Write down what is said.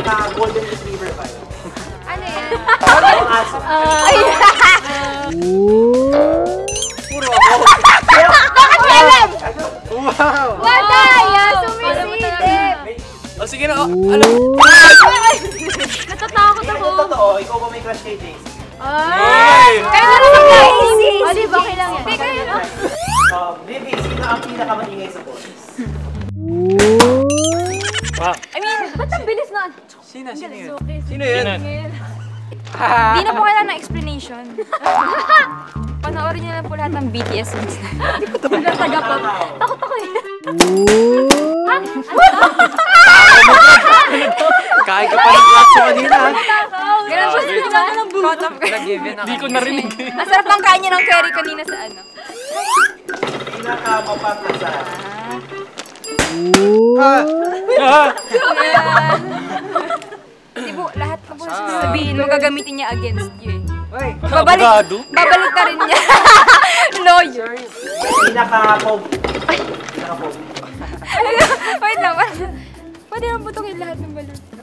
pinaka-golden retriever ba yun? Ano yan? Ang aso. Puro ako. Bakit ganun? Wow! Wala! Yan! Sumisilip! O sige na, alam. Natatakot Hindi ako. na totoo, ikaw ba may crush kay JC? Ay! Kaya na naman easy! O, di ba okay lang yan? Hindi kayo, no? Bibi, sino ang pinakamaingay sa boys? Wow. I mean, ba't ang bilis na? Sino yun? Sino yun? Hindi na po kailangan ng explanation. Panoorin niyo lang po lahat ng BTS songs. Hindi ko ito taga-pop. Takot ako eh. Kain ka pa ng platso kanina. Ganun po sila ka ng buhot. Hindi ko narinig. Masarap lang kain niya ng curry kanina sa ano. Pinaka-mapapasa. Di po, lahat na po sabihin mo gagamitin niya against you eh. Abogado? Babalik na rin niya. Lawyer. Pinaka-pogi. Pinaka-pogi. Wait lang. Pwede naman putukin lahat ng balon.